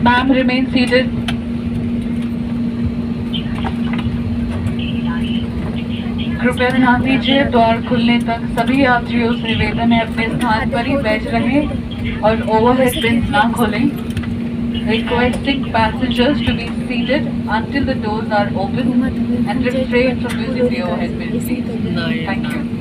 Ma'am, remain seated. कृपया ध्यान दीजिए, द्वार खुलने तक सभी यात्रियों से निवेदन है अपने स्थान पर ही बैठ रहें और ओवरहेड बिन्स ना खोलें. Requesting passengers to be seated until the doors are open and refrain from using the overhead bins, please. Thank you.